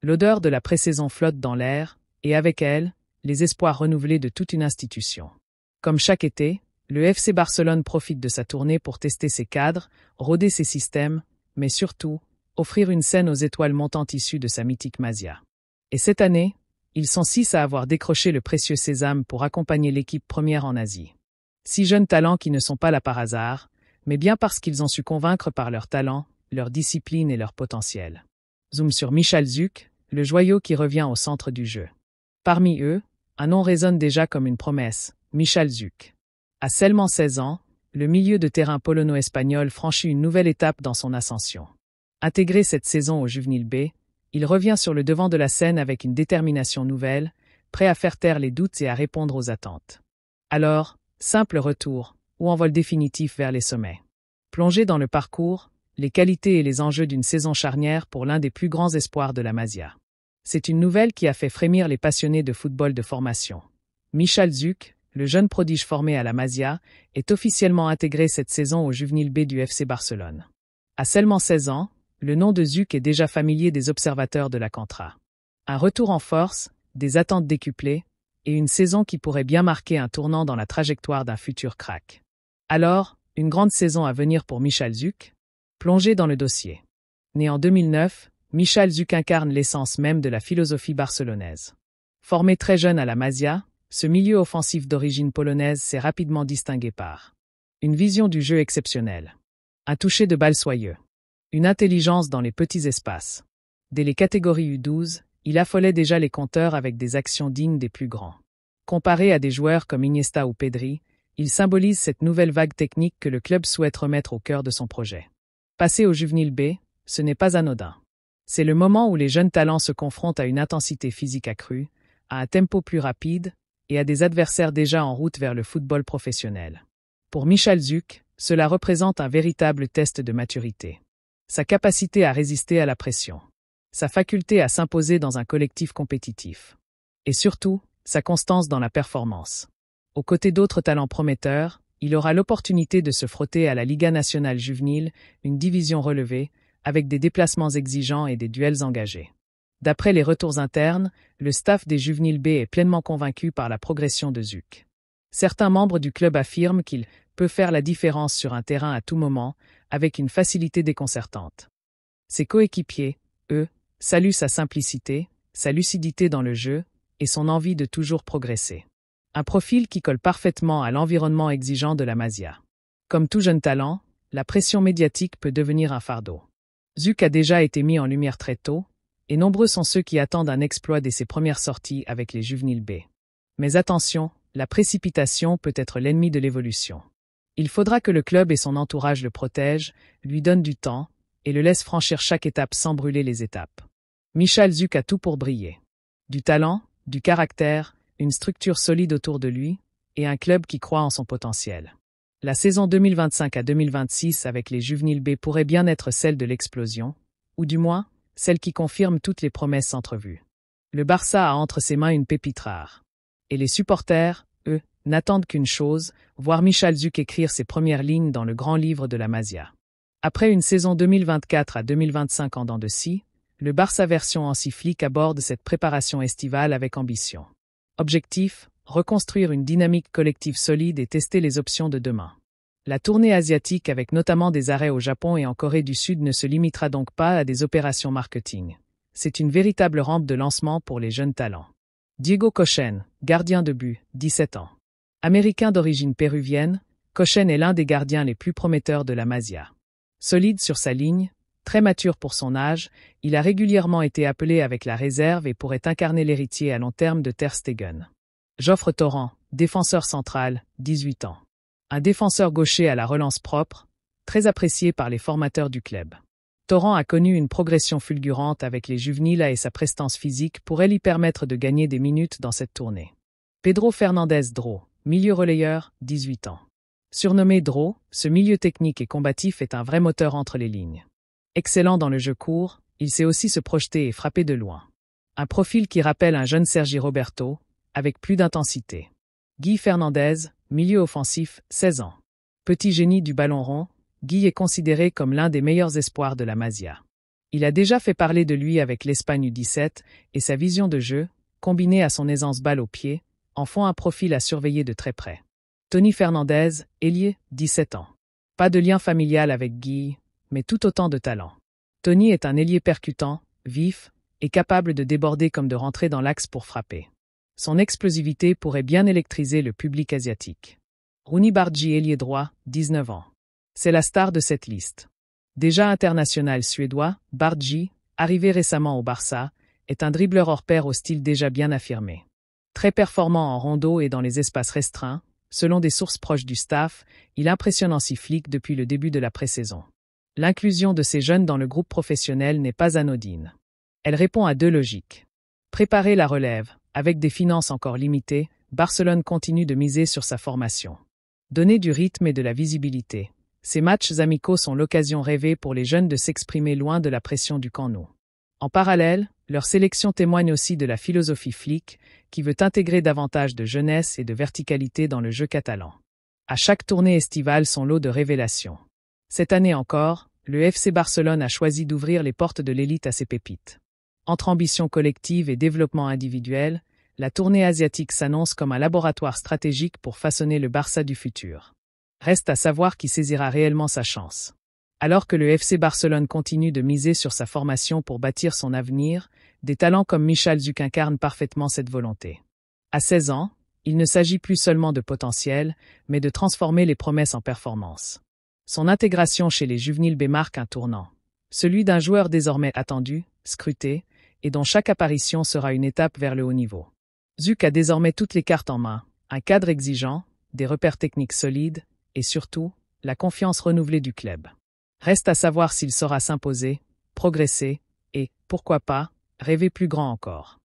L'odeur de la pré-saison flotte dans l'air, et avec elle, les espoirs renouvelés de toute une institution. Comme chaque été, le FC Barcelone profite de sa tournée pour tester ses cadres, roder ses systèmes, mais surtout, offrir une scène aux étoiles montantes issues de sa mythique Masia. Et cette année, ils sont 6 à avoir décroché le précieux sésame pour accompagner l'équipe première en Asie. 6 jeunes talents qui ne sont pas là par hasard, mais bien parce qu'ils ont su convaincre par leur talent, leur discipline et leur potentiel. Zoom sur Michalczuk, le joyau qui revient au centre du jeu. Parmi eux, un nom résonne déjà comme une promesse, Michalczuk. À seulement 16 ans, le milieu de terrain polono-espagnol franchit une nouvelle étape dans son ascension. Intégré cette saison au Juvenil B, il revient sur le devant de la scène avec une détermination nouvelle, prêt à faire taire les doutes et à répondre aux attentes. Alors, simple retour, ou envol définitif vers les sommets. Plongé dans le parcours, les qualités et les enjeux d'une saison charnière pour l'un des plus grands espoirs de la Masia. C'est une nouvelle qui a fait frémir les passionnés de football de formation. Michalczuk, le jeune prodige formé à la Masia, est officiellement intégré cette saison au Juvenil B du FC Barcelone. À seulement 16 ans, le nom de Zuk est déjà familier des observateurs de la Cantra. Un retour en force, des attentes décuplées, et une saison qui pourrait bien marquer un tournant dans la trajectoire d'un futur crack. Alors, une grande saison à venir pour Michalczuk? Plongé dans le dossier. Né en 2009, Michalczuk incarne l'essence même de la philosophie barcelonaise. Formé très jeune à la Masia, ce milieu offensif d'origine polonaise s'est rapidement distingué par une vision du jeu exceptionnelle, un toucher de balle soyeux, une intelligence dans les petits espaces. Dès les catégories U12, il affolait déjà les compteurs avec des actions dignes des plus grands. Comparé à des joueurs comme Iniesta ou Pedri, il symbolise cette nouvelle vague technique que le club souhaite remettre au cœur de son projet. Passer au Juvenil B, ce n'est pas anodin. C'est le moment où les jeunes talents se confrontent à une intensité physique accrue, à un tempo plus rapide et à des adversaires déjà en route vers le football professionnel. Pour Michalczuk, cela représente un véritable test de maturité. Sa capacité à résister à la pression, sa faculté à s'imposer dans un collectif compétitif, et surtout, sa constance dans la performance. Aux côtés d'autres talents prometteurs, il aura l'opportunité de se frotter à la Liga nationale juvénile, une division relevée, avec des déplacements exigeants et des duels engagés. D'après les retours internes, le staff des Juvenil B est pleinement convaincu par la progression de Zuk. Certains membres du club affirment qu'il peut faire la différence sur un terrain à tout moment, avec une facilité déconcertante. Ses coéquipiers, eux, saluent sa simplicité, sa lucidité dans le jeu et son envie de toujours progresser. Un profil qui colle parfaitement à l'environnement exigeant de la Masia. Comme tout jeune talent, la pression médiatique peut devenir un fardeau. Zuk a déjà été mis en lumière très tôt, et nombreux sont ceux qui attendent un exploit dès ses premières sorties avec les Juvenil B. Mais attention, la précipitation peut être l'ennemi de l'évolution. Il faudra que le club et son entourage le protègent, lui donnent du temps, et le laissent franchir chaque étape sans brûler les étapes. Michalczuk a tout pour briller. Du talent, du caractère, une structure solide autour de lui, et un club qui croit en son potentiel. La saison 2025 à 2026 avec les Juvenil B pourrait bien être celle de l'explosion, ou du moins, celle qui confirme toutes les promesses entrevues. Le Barça a entre ses mains une pépite rare. Et les supporters, eux, n'attendent qu'une chose, voir Michalczuk écrire ses premières lignes dans le grand livre de la Masia. Après une saison 2024 à 2025 en dents de scie, le Barça version Hansi-Flick aborde cette préparation estivale avec ambition. Objectif, reconstruire une dynamique collective solide et tester les options de demain. La tournée asiatique avec notamment des arrêts au Japon et en Corée du Sud ne se limitera donc pas à des opérations marketing. C'est une véritable rampe de lancement pour les jeunes talents. Diego Kochen, gardien de but, 17 ans. Américain d'origine péruvienne, Kochen est l'un des gardiens les plus prometteurs de la Masia. Solide sur sa ligne, très mature pour son âge, il a régulièrement été appelé avec la réserve et pourrait incarner l'héritier à long terme de Ter Stegen. Geoffre Torrent, défenseur central, 18 ans. Un défenseur gaucher à la relance propre, très apprécié par les formateurs du club. Torrent a connu une progression fulgurante avec les Juvenil A et sa prestance physique pourrait lui permettre de gagner des minutes dans cette tournée. Pedro Fernandez Dro, milieu relayeur, 18 ans. Surnommé Dro, ce milieu technique et combatif est un vrai moteur entre les lignes. Excellent dans le jeu court, il sait aussi se projeter et frapper de loin. Un profil qui rappelle un jeune Sergi Roberto, avec plus d'intensité. Guy Fernandez, milieu offensif, 16 ans. Petit génie du ballon rond, Guy est considéré comme l'un des meilleurs espoirs de la Masia. Il a déjà fait parler de lui avec l'Espagne U17 et sa vision de jeu, combinée à son aisance balle au pied, en font un profil à surveiller de très près. Tony Fernandez, ailier, 17 ans. Pas de lien familial avec Guy, mais tout autant de talent. Tony est un ailier percutant, vif, et capable de déborder comme de rentrer dans l'axe pour frapper. Son explosivité pourrait bien électriser le public asiatique. Rooney Bardghji, ailier droit, 19 ans. C'est la star de cette liste. Déjà international suédois, Bardghji, arrivé récemment au Barça, est un dribbleur hors pair au style déjà bien affirmé. Très performant en rondo et dans les espaces restreints, selon des sources proches du staff, il impressionne en cyclique depuis le début de la pré-saison. L'inclusion de ces jeunes dans le groupe professionnel n'est pas anodine. Elle répond à deux logiques. Préparer la relève, avec des finances encore limitées, Barcelone continue de miser sur sa formation. Donner du rythme et de la visibilité. Ces matchs amicaux sont l'occasion rêvée pour les jeunes de s'exprimer loin de la pression du Camp Nou. En parallèle, leur sélection témoigne aussi de la philosophie Flick, qui veut intégrer davantage de jeunesse et de verticalité dans le jeu catalan. À chaque tournée estivale son lot de révélations. Cette année encore, le FC Barcelone a choisi d'ouvrir les portes de l'élite à ses pépites. Entre ambition collective et développement individuel, la tournée asiatique s'annonce comme un laboratoire stratégique pour façonner le Barça du futur. Reste à savoir qui saisira réellement sa chance. Alors que le FC Barcelone continue de miser sur sa formation pour bâtir son avenir, des talents comme Michal Zuc incarnent parfaitement cette volonté. À 16 ans, il ne s'agit plus seulement de potentiel, mais de transformer les promesses en performance. Son intégration chez les juvéniles B marque un tournant. Celui d'un joueur désormais attendu, scruté, et dont chaque apparition sera une étape vers le haut niveau. Zuc a désormais toutes les cartes en main, un cadre exigeant, des repères techniques solides, et surtout, la confiance renouvelée du club. Reste à savoir s'il saura s'imposer, progresser, et, pourquoi pas, rêver plus grand encore.